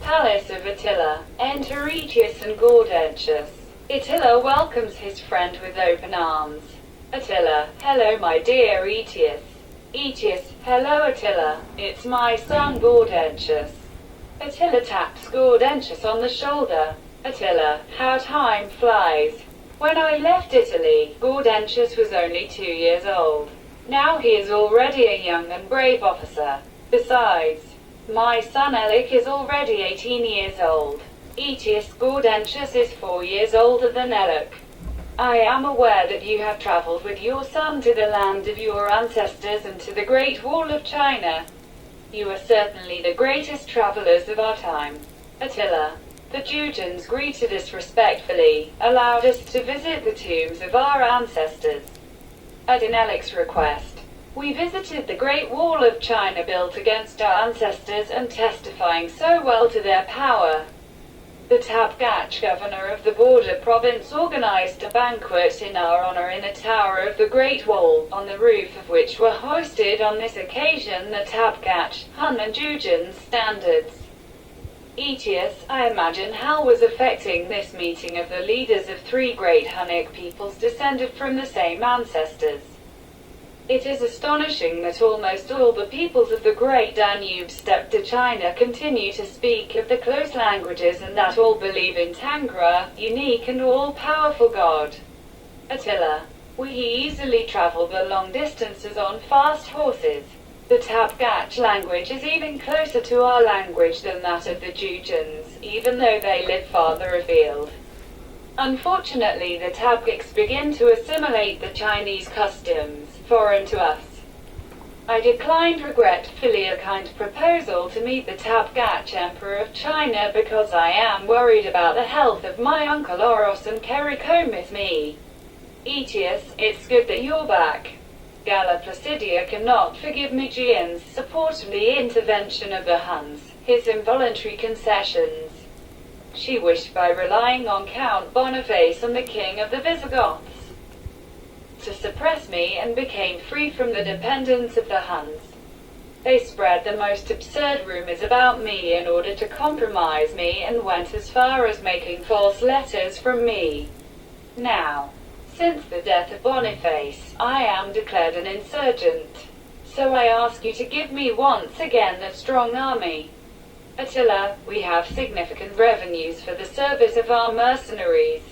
palace of Attila. Enter Aetius and Gaudentius. Attila welcomes his friend with open arms. Attila: hello my dear Aetius. Aetius: hello Attila, it's my son Gaudentius. Attila taps Gaudentius on the shoulder. Attila: how time flies. When I left Italy, Gaudentius was only 2 years old. Now he is already a young and brave officer. Besides, my son Elic is already 18 years old. Aetius: Gaudentius is 4 years older than Elic. I am aware that you have traveled with your son to the land of your ancestors and to the Great Wall of China. You are certainly the greatest travelers of our time. Attila: the Teutons greeted us respectfully, allowed us to visit the tombs of our ancestors. At Elic's request, we visited the Great Wall of China built against our ancestors and testifying so well to their power. The Tabgach governor of the border province organized a banquet in our honor in a tower of the Great Wall, on the roof of which were hoisted on this occasion the Tabgach, Hun and Teuton standards. Aetius: I imagine how was affecting this meeting of the leaders of 3 great Hunnic peoples descended from the same ancestors. It is astonishing that almost all the peoples of the Great Danube steppe to China continue to speak of the close languages and that all believe in Tangra, unique and all-powerful God. Attila: we easily travel the long distances on fast horses. The Tabgach language is even closer to our language than that of the Teutons, even though they live farther afield. Unfortunately, the Tabgachs begin to assimilate the Chinese customs, foreign to us. I declined regretfully a kind proposal to meet the Tabgach Emperor of China because I am worried about the health of my uncle Oros and Kericom with me. Aetius: it's good that you're back. Galla Placidia cannot forgive Magian's support of the intervention of the Huns, his involuntary concessions. She wished by relying on Count Boniface and the king of the Visigoths to suppress me and became free from the dependence of the Huns. They spread the most absurd rumors about me in order to compromise me and went as far as making false letters from me. Now, since the death of Boniface, I am declared an insurgent. So I ask you to give me once again a strong army. Attila: we have significant revenues for the service of our mercenaries.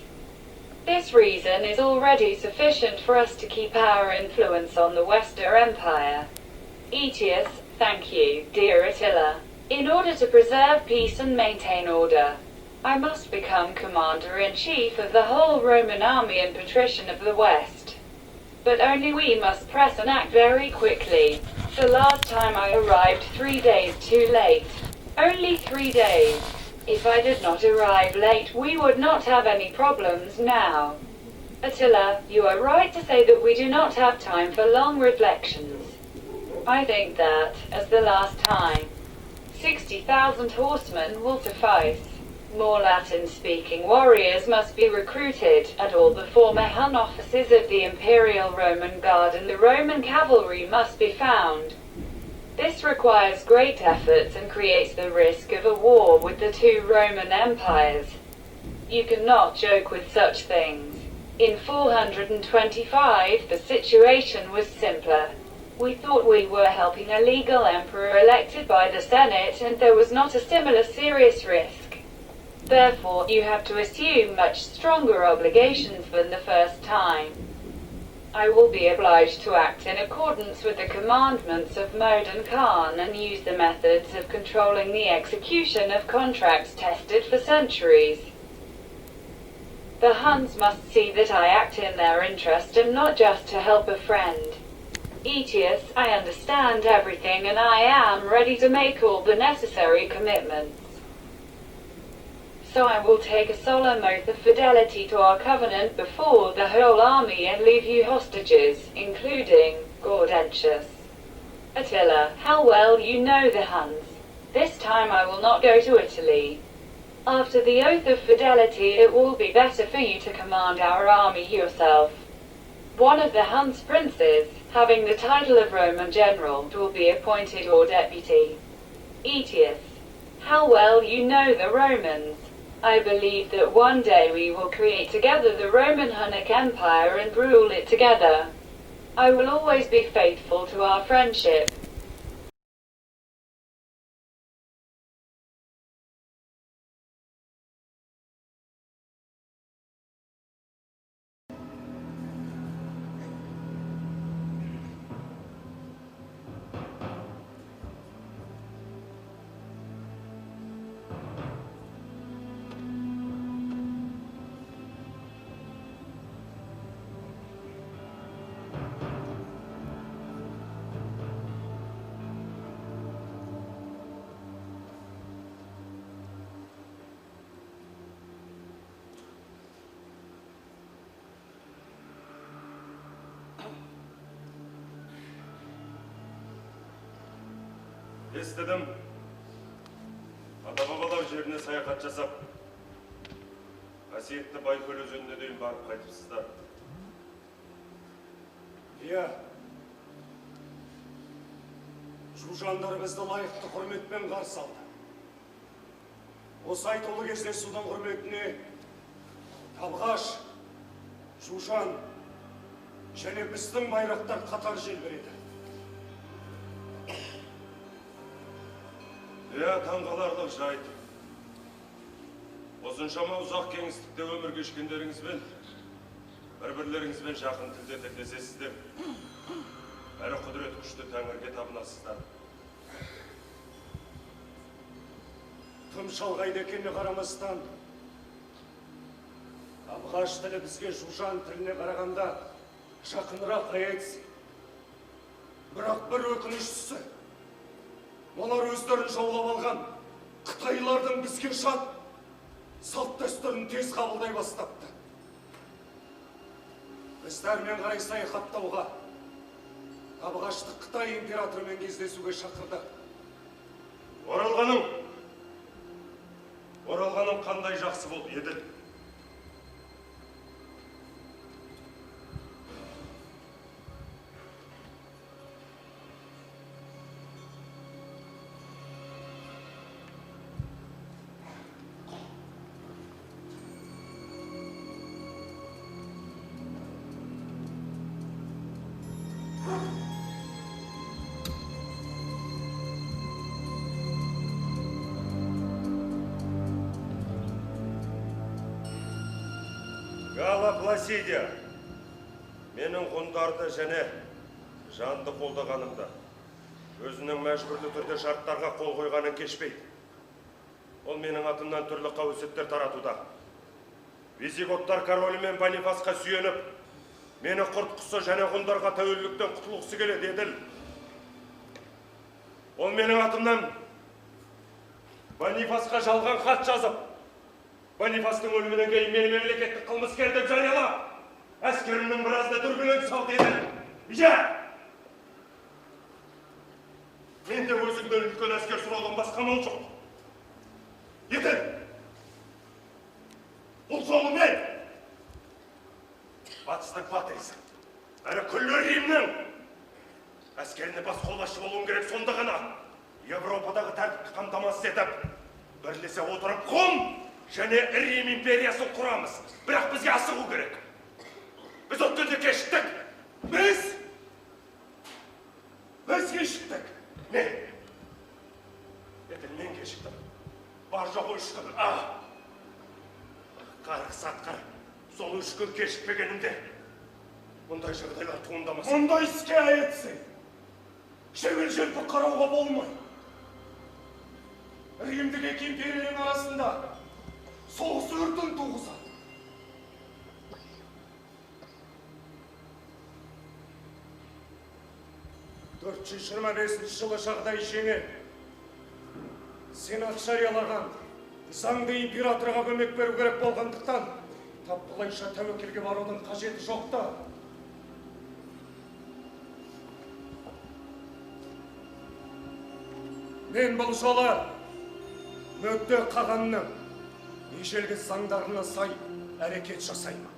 This reason is already sufficient for us to keep our influence on the Western Empire. Aetius: thank you, dear Attila. In order to preserve peace and maintain order, I must become commander-in-chief of the whole Roman army and patrician of the West. But only we must press and act very quickly. The last time I arrived 3 days too late. Only 3 days. If I did not arrive late, we would not have any problems now. Attila: you are right to say that we do not have time for long reflections. I think that, as the last time, 60,000 horsemen will suffice. More Latin-speaking warriors must be recruited, and all the former Hun officers of the Imperial Roman Guard and the Roman cavalry must be found. This requires great efforts and creates the risk of a war with the 2 Roman empires. You cannot joke with such things. In 425, the situation was simpler. We thought we were helping a legal emperor elected by the Senate, and there was not a similar serious risk. Therefore, you have to assume much stronger obligations than the first time. I will be obliged to act in accordance with the commandments of Modon Khan and use the methods of controlling the execution of contracts tested for centuries. The Huns must see that I act in their interest and not just to help a friend. Aetius: I understand everything and I am ready to make all the necessary commitments. So I will take a solemn oath of fidelity to our covenant before the whole army and leave you hostages, including Gaudentius. Attila: how well you know the Huns. This time I will not go to Italy. After the oath of fidelity, it will be better for you to command our army yourself. One of the Huns princes, having the title of Roman general, will be appointed your deputy. Aetius: How well you know the Romans. I believe that one day we will create together the Roman Hunnic Empire and rule it together. I will always be faithful to our friendship. Естідім, ата-бабалар жеріне саяхат жасап, қасиетті Байкөл өзеніне дейін барып қайтыпсыздар. Иә, жужандар бізді лайықты құрметпен қарсы алды. Осы айтулы кездесудің құрметіне Талғаш, Жужан және біздің байрақтар қатар желбіреді. Иә, таңғаларлық жайт. Осыншама ұзақ кеңістікте өмір кешкендеріңізбен, бір-бірлеріңізбен жақын тілде тілдесесіздер. Әрі құдірет күшті Тәңірге табынасыздар. Тым шалғайда екеніне қарамастан, Талғаш тілі бізге Жужан тіліне қарағанда жақынырақ Аетис. Бірақ бір өкініштісі, олар өздерін жаулап алған Қытайлардың бізге жат салт дәстүрін тез қабылдай бастапты. Біздермен қарай саяхаттауға Талғашты Қытай императорымен кездесуге шақырды. Оралғаным қандай жақсы болды еді. Пласидия, менің ғұндарды және жанды қолдағанымда, өзінің мәжбүрлі түрде шарттарға қол қойғанын кешпейді. Ол менің атымнан түрлі қауесеттер таратуда. Визиготтар королі мен Бонифасқа сүйеніп, мені құртқысы және ғұндарға тәуелділіктен құтылғысы келеді еділ. Ол менің атымнан Бонифасқа жалған хат жазып, Бонифастың өлімінен кейін мені мемлекеттік қылмыскер деп жариялап, әскерімнің біразда дүрбелең салт еділ. Бижа! Менде өзіңден үлкен әскер сұраудан басқа мол жоқ. Етіл! Бұл жолы мен! Батыстың патрисі, әрі күллі Римнің әскеріне бас қолбасшы болуым керек, сонда ғана Европадағы тәртіпті қамтамасыз етіп, бірлесе отырып құм және Рим империясын құрамыз. Бірақ бізге асығу керек. Біз өткенде кешіктік. Біз кешіктік. Мен кешіктім. Бар жоғы 3 күн. Қарғы-сатқыр, сол 3 күн кешікпегенімде мұндай жағдайлар туындамас. Мұндай іске Аетис, жеңіл-желпі қарауға болмай. Римдік екі империяның арасында соғыс өртін туғызады. 425 жылы жағдай жеңе сенат жариялаған заңды императорға көмек беру керек болғандықтан тап бұлайша тәуекелге барудың қажеті жоқты. Мен бұл жолы мөкте қағанның ежелгі заңдарына сай әрекет жасаймын.